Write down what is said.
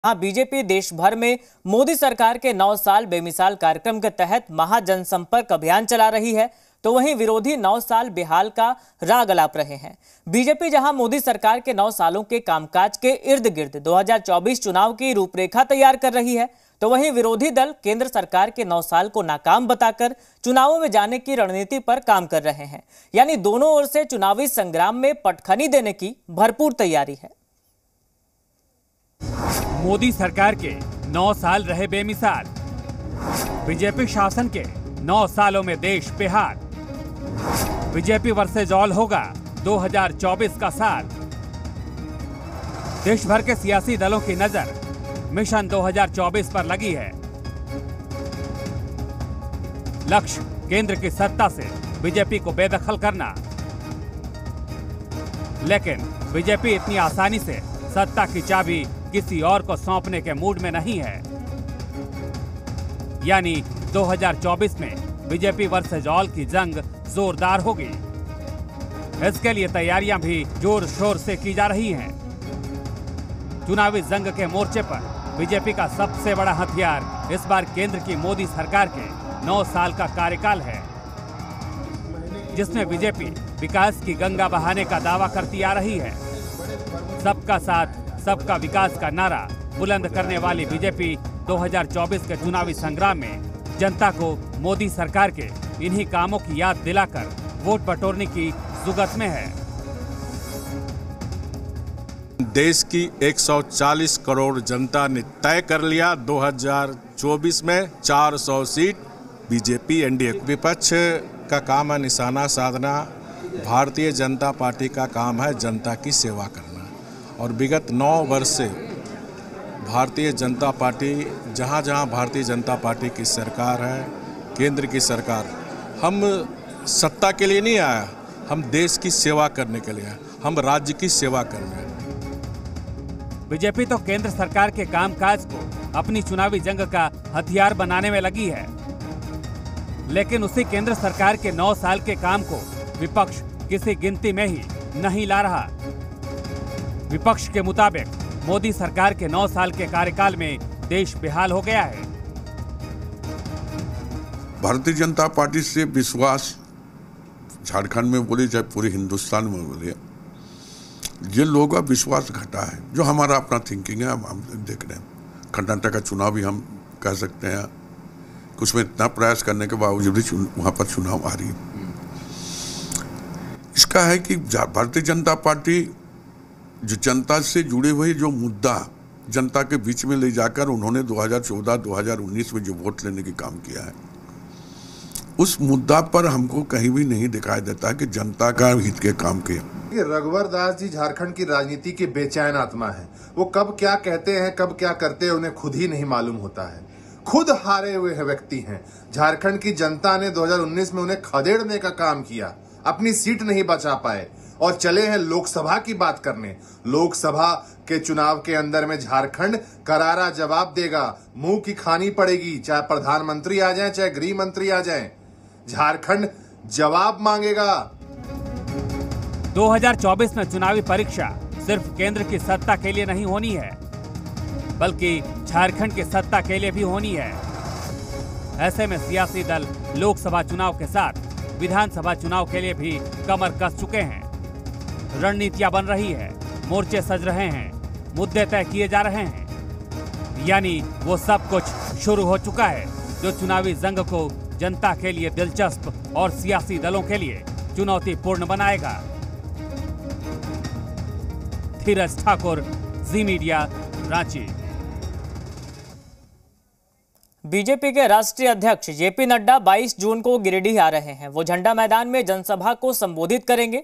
हाँ, बीजेपी देश भर में मोदी सरकार के 9 साल बेमिसाल कार्यक्रम के तहत महाजनसंपर्क अभियान चला रही है, तो वहीं विरोधी 9 साल बेहाल का राग अलाप रहे हैं। बीजेपी जहां मोदी सरकार के 9 सालों के कामकाज के इर्द गिर्द 2024 चुनाव की रूपरेखा तैयार कर रही है, तो वहीं विरोधी दल केंद्र सरकार के 9 साल को नाकाम बताकर चुनावों में जाने की रणनीति पर काम कर रहे हैं। यानी दोनों ओर से चुनावी संग्राम में पटखनी देने की भरपूर तैयारी है। मोदी सरकार के 9 साल रहे बेमिसाल, बीजेपी शासन के 9 सालों में देश बेहाल। बीजेपी वर्सेज ऑल होगा 2024 का साल। देश भर के सियासी दलों की नजर मिशन 2024 पर लगी है। लक्ष्य केंद्र की सत्ता से बीजेपी को बेदखल करना, लेकिन बीजेपी इतनी आसानी से सत्ता की चाबी किसी और को सौंपने के मूड में नहीं है। यानी 2024 में बीजेपी वर्सेज ऑल की जंग जोरदार होगी। इसके लिए तैयारियां भी जोर शोर से की जा रही हैं। चुनावी जंग के मोर्चे पर बीजेपी का सबसे बड़ा हथियार इस बार केंद्र की मोदी सरकार के 9 साल का कार्यकाल है, जिसमें बीजेपी विकास की गंगा बहाने का दावा करती आ रही है। सबका साथ सबका विकास का नारा बुलंद करने वाली बीजेपी 2024 के चुनावी संग्राम में जनता को मोदी सरकार के इन्हीं कामों की याद दिलाकर वोट बटोरने की जुगत में है। देश की 140 करोड़ जनता ने तय कर लिया 2024 में 400 सीट बीजेपी एनडीए। विपक्ष का काम है निशाना साधना, भारतीय जनता पार्टी का काम है जनता की सेवा करना। और विगत 9 वर्ष से भारतीय जनता पार्टी जहाँ जहाँ भारतीय जनता पार्टी की सरकार है, केंद्र की सरकार, हम सत्ता के लिए नहीं आया, हम देश की सेवा करने के लिए, हम राज्य की सेवा करने। बीजेपी तो केंद्र सरकार के कामकाज को अपनी चुनावी जंग का हथियार बनाने में लगी है, लेकिन उसी केंद्र सरकार के 9 साल के काम को विपक्ष किसी गिनती में ही नहीं ला रहा। विपक्ष के मुताबिक मोदी सरकार के 9 साल के कार्यकाल में देश बेहाल हो गया है। भारतीय जनता पार्टी से विश्वास झारखंड में बोले चाहे पूरे हिंदुस्तान में बोले, ये लोगों का विश्वास घटा है। जो हमारा अपना थिंकिंग है हम देख रहे हैं। कर्नाटक का चुनाव भी हम कह सकते हैं कि उसमें इतना प्रयास करने के बावजूद भी वहाँ पर चुनाव आ रही है। इसका है कि भारतीय जनता पार्टी जो जनता से जुड़े हुए जो मुद्दा जनता के बीच में ले जाकर उन्होंने 2014-2019 में जो वोट लेने की काम किया है, उस मुद्दा पर हमको कहीं भी नहीं दिखाई देता कि जनता का हित के काम किया। रघुवर दास जी झारखंड की राजनीति के बेचैन आत्मा है। वो कब क्या कहते हैं, कब क्या करते हैं, उन्हें खुद ही नहीं मालूम होता है। खुद हारे हुए व्यक्ति हैं। झारखंड की जनता ने 2019 में उन्हें खदेड़ने का काम किया, अपनी सीट नहीं बचा पाए और चले हैं लोकसभा की बात करने। लोकसभा के चुनाव के अंदर में झारखंड करारा जवाब देगा, मुंह की खानी पड़ेगी, चाहे प्रधानमंत्री आ जाए चाहे गृह मंत्री आ जाए, झारखंड जवाब मांगेगा। 2024 में चुनावी परीक्षा सिर्फ केंद्र की सत्ता के लिए नहीं होनी है, बल्कि झारखंड की सत्ता के लिए भी होनी है। ऐसे में सियासी दल लोकसभा चुनाव के साथ विधानसभा चुनाव के लिए भी कमर कस चुके हैं। रणनीतियां बन रही है, मोर्चे सज रहे हैं, मुद्दे तय किए जा रहे हैं। यानी वो सब कुछ शुरू हो चुका है जो चुनावी जंग को जनता के लिए दिलचस्प और सियासी दलों के लिए चुनौतीपूर्ण बनाएगा। धीरज ठाकुर, जी मीडिया, रांची। बीजेपी के राष्ट्रीय अध्यक्ष जेपी नड्डा 22 जून को गिरिडीह आ रहे हैं। वो झंडा मैदान में जनसभा को संबोधित करेंगे।